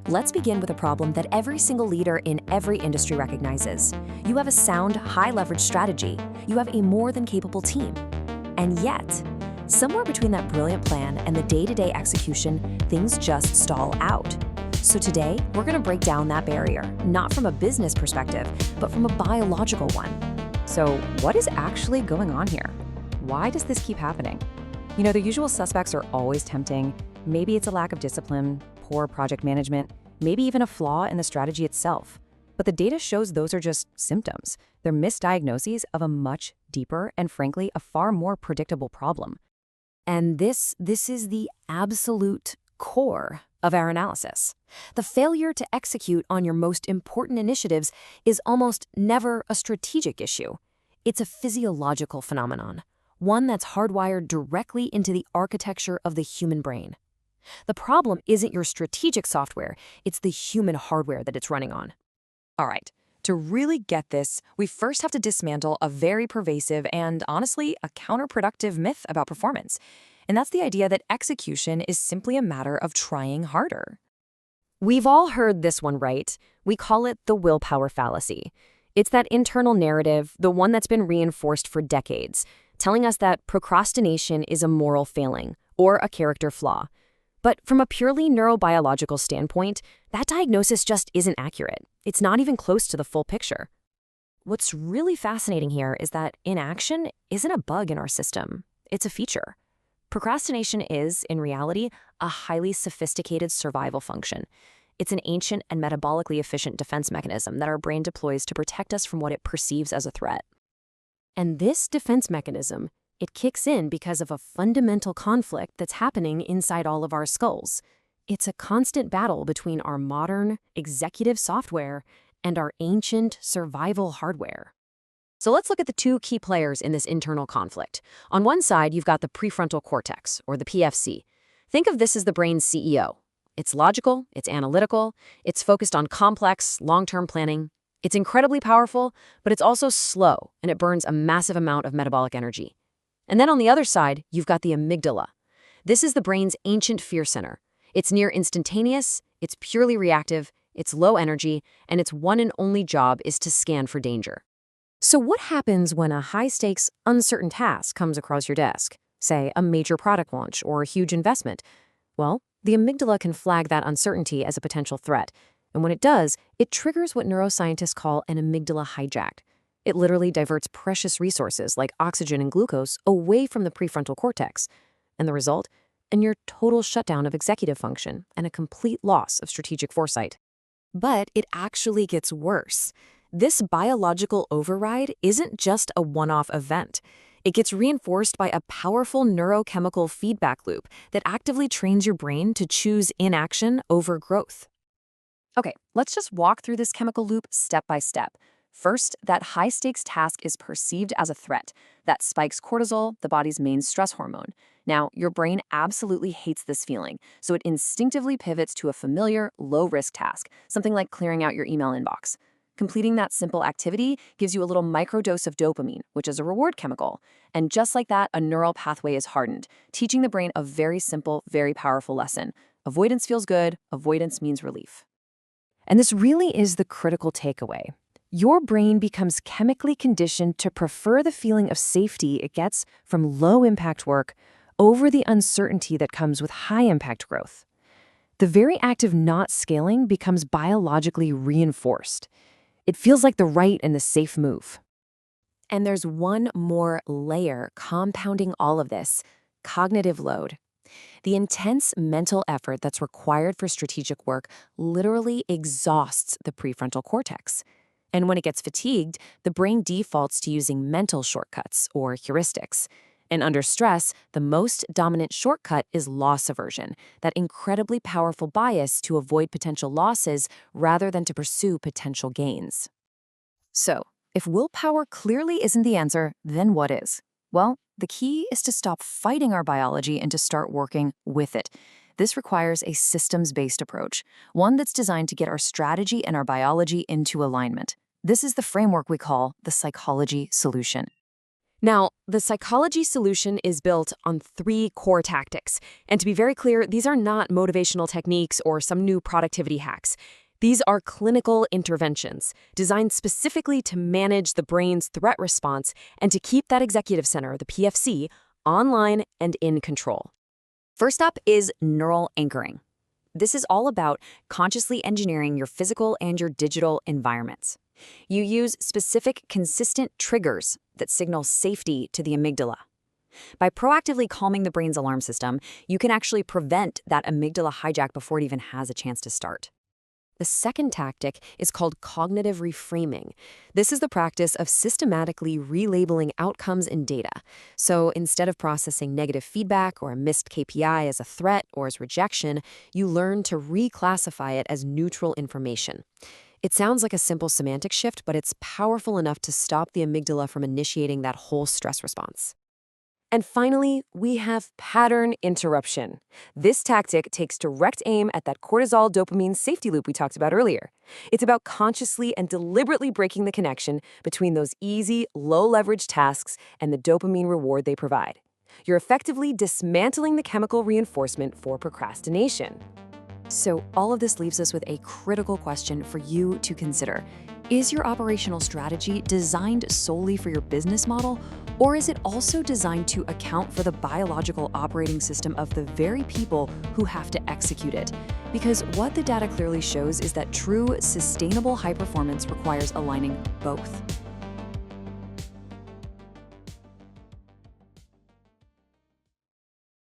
Let's begin with a problem that every single leader in every industry recognizes. You have a sound, high-leverage strategy. You have a more than capable team. And yet, somewhere between that brilliant plan and the day-to-day execution, things just stall out. So today, we're going to break down that barrier, not from a business perspective, but from a biological one. So what is actually going on here? Why does this keep happening? The usual suspects are always tempting. Maybe it's a lack of discipline, poor project management, maybe even a flaw in the strategy itself. But the data shows those are just symptoms. They're misdiagnoses of a much deeper and frankly, a far more predictable problem. And this is the absolute core of our analysis. The failure to execute on your most important initiatives is almost never a strategic issue. It's a physiological phenomenon, one that's hardwired directly into the architecture of the human brain. The problem isn't your strategic software, it's the human hardware that it's running on. All right, to really get this, we first have to dismantle a very pervasive and, honestly, a counterproductive myth about performance. And that's the idea that execution is simply a matter of trying harder. We've all heard this one, right? We call it the willpower fallacy. It's that internal narrative, the one that's been reinforced for decades, telling us that procrastination is a moral failing or a character flaw. But from a purely neurobiological standpoint, that diagnosis just isn't accurate. It's not even close to the full picture. What's really fascinating here is that inaction isn't a bug in our system. It's a feature. Procrastination is, in reality, a highly sophisticated survival function. It's an ancient and metabolically efficient defense mechanism that our brain deploys to protect us from what it perceives as a threat. And this defense mechanism, it kicks in because of a fundamental conflict that's happening inside all of our skulls. It's a constant battle between our modern, executive software and our ancient survival hardware. So let's look at the two key players in this internal conflict. On one side, you've got the prefrontal cortex, or the PFC. Think of this as the brain's CEO. It's logical, it's analytical, it's focused on complex, long-term planning. It's incredibly powerful, but it's also slow, and it burns a massive amount of metabolic energy. And then on the other side, you've got the amygdala. This is the brain's ancient fear center. It's near instantaneous, it's purely reactive, it's low energy, and its one and only job is to scan for danger. So what happens when a high-stakes, uncertain task comes across your desk? Say, a major product launch or a huge investment. Well, the amygdala can flag that uncertainty as a potential threat. And when it does, it triggers what neuroscientists call an amygdala hijack. It literally diverts precious resources like oxygen and glucose away from the prefrontal cortex. And the result? A near total shutdown of executive function and a complete loss of strategic foresight. But it actually gets worse. This biological override isn't just a one-off event. It gets reinforced by a powerful neurochemical feedback loop that actively trains your brain to choose inaction over growth. Okay, let's just walk through this chemical loop step by step. First, that high-stakes task is perceived as a threat. That spikes cortisol, the body's main stress hormone. Now, your brain absolutely hates this feeling, so it instinctively pivots to a familiar, low-risk task, something like clearing out your email inbox. Completing that simple activity gives you a little microdose of dopamine, which is a reward chemical. And just like that, a neural pathway is hardened, teaching the brain a very simple, very powerful lesson. Avoidance feels good, avoidance means relief. And this really is the critical takeaway. Your brain becomes chemically conditioned to prefer the feeling of safety it gets from low-impact work over the uncertainty that comes with high-impact growth. The very act of not scaling becomes biologically reinforced. It feels like the right and the safe move. And there's one more layer compounding all of this: cognitive load. The intense mental effort that's required for strategic work literally exhausts the prefrontal cortex. And when it gets fatigued, the brain defaults to using mental shortcuts or heuristics. And under stress, the most dominant shortcut is loss aversion, that incredibly powerful bias to avoid potential losses rather than to pursue potential gains. So, if willpower clearly isn't the answer, then what is? Well, the key is to stop fighting our biology and to start working with it. This requires a systems-based approach, one that's designed to get our strategy and our biology into alignment. This is the framework we call the psychology solution. Now, the psychology solution is built on 3 core tactics. And to be very clear, these are not motivational techniques or some new productivity hacks. These are clinical interventions designed specifically to manage the brain's threat response and to keep that executive center, the PFC, online and in control. First up is neural anchoring. This is all about consciously engineering your physical and your digital environments. You use specific, consistent triggers that signal safety to the amygdala. By proactively calming the brain's alarm system, you can actually prevent that amygdala hijack before it even has a chance to start. The second tactic is called cognitive reframing. This is the practice of systematically relabeling outcomes in data. So instead of processing negative feedback or a missed KPI as a threat or as rejection, you learn to reclassify it as neutral information. It sounds like a simple semantic shift, but it's powerful enough to stop the amygdala from initiating that whole stress response. And finally, we have pattern interruption. This tactic takes direct aim at that cortisol dopamine safety loop we talked about earlier. It's about consciously and deliberately breaking the connection between those easy, low-leverage tasks and the dopamine reward they provide. You're effectively dismantling the chemical reinforcement for procrastination. So all of this leaves us with a critical question for you to consider. Is your operational strategy designed solely for your business model, or is it also designed to account for the biological operating system of the very people who have to execute it? Because what the data clearly shows is that true, sustainable high performance requires aligning both.